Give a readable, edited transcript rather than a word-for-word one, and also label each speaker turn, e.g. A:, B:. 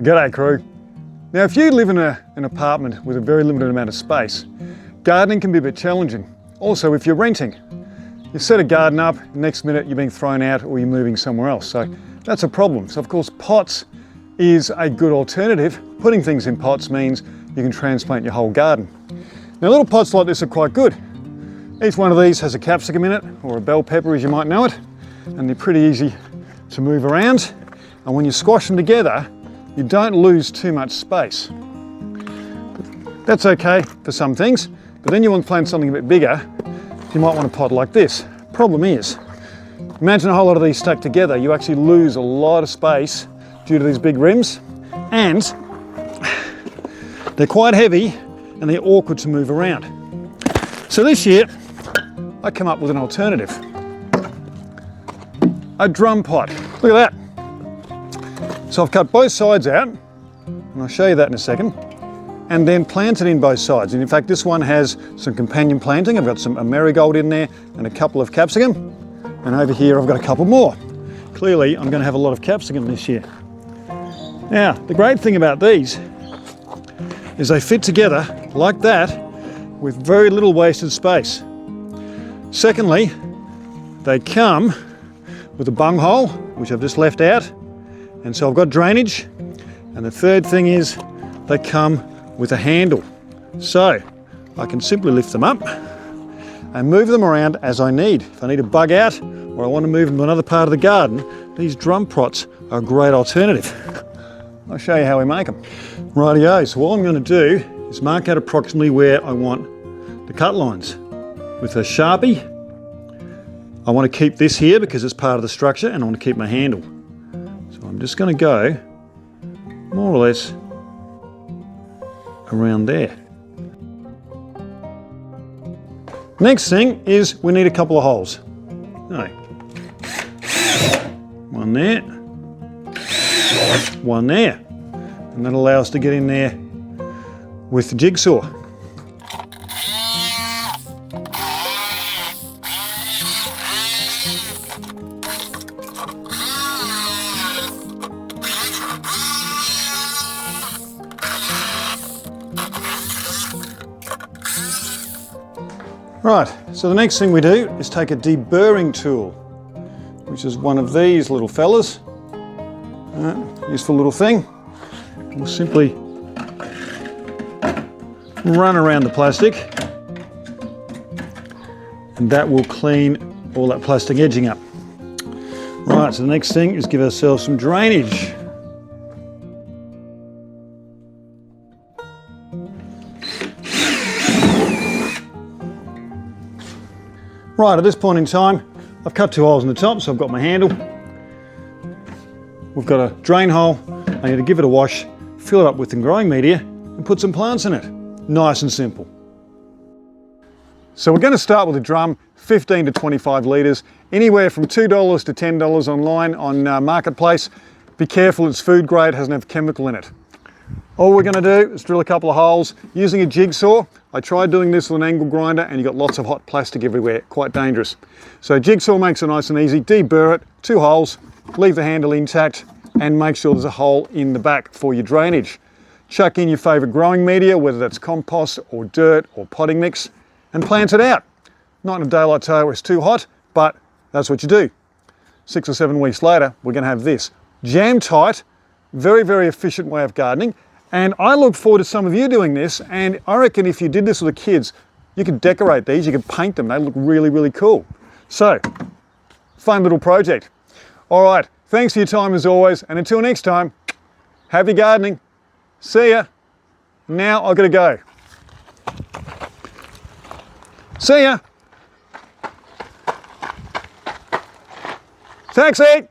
A: G'day crew. Now if you live in an apartment with a very limited amount of space, gardening can be a bit challenging. Also if you're renting, you set a garden up, next minute you're being thrown out or you're moving somewhere else. So that's a problem. So of course pots is a good alternative. Putting things in pots means you can transplant your whole garden. Now little pots like this are quite good. Each one of these has a capsicum in it, or a bell pepper as you might know it, and they're pretty easy to move around. And when you squash them together, you don't lose too much space. That's okay for some things, but then you want to plant something a bit bigger, you might want a pot like this. Problem is, imagine a whole lot of these stuck together, you actually lose a lot of space due to these big rims, and they're quite heavy and they're awkward to move around. So this year, I come up with an alternative. A drum pot. Look at that. So I've cut both sides out, and I'll show you that in a second, and then planted in both sides. And in fact, this one has some companion planting. I've got a marigold in there and a couple of capsicum. And over here, I've got a couple more. Clearly, I'm going to have a lot of capsicum this year. Now, the great thing about these is they fit together like that with very little wasted space. Secondly, they come with a bung hole, which I've just left out, and so I've got drainage. And the third thing is they come with a handle. So I can simply lift them up and move them around as I need. If I need to bug out or I want to move them to another part of the garden, these drum pots are a great alternative. I'll show you how we make them. Rightio, so all I'm going to do is mark out approximately where I want the cut lines. With a Sharpie, I want to keep this here because it's part of the structure, and I want to keep my handle. So I'm just going to go more or less around there. Next thing is we need a couple of holes. No. One there, one there. And that'll allow us to get in there with the jigsaw. Right, so the next thing we do is take a deburring tool, which is one of these little fellas. Useful little thing. We'll simply run around the plastic, and that will clean all that plastic edging up. Right, so the next thing is give ourselves some drainage. Right, at this point in time, I've cut 2 holes in the top, so I've got my handle. We've got a drain hole. I need to give it a wash, fill it up with some growing media, and put some plants in it. Nice and simple. So we're going to start with a drum, 15 to 25 litres, anywhere from $2 to $10 online on Marketplace. Be careful, it's food grade, hasn't have chemical in it. All we're going to do is drill a couple of holes using a jigsaw. I tried doing this with an angle grinder and you got lots of hot plastic everywhere, quite dangerous. So jigsaw makes it nice and easy. Deburr it, 2 holes, leave the handle intact, and make sure there's a hole in the back for your drainage. Chuck in your favourite growing media, whether that's compost or dirt or potting mix, and plant it out. Not in a day like today where it's too hot, but that's what you do. 6 or 7 weeks later, we're going to have this. Jam tight, very, very efficient way of gardening. And I look forward to some of you doing this, and I reckon if you did this with the kids, you could decorate these, you could paint them, they look really, really cool. So, fun little project. All right, thanks for your time as always, and until next time, happy gardening. See ya. Now I've got to go. See ya. Taxi.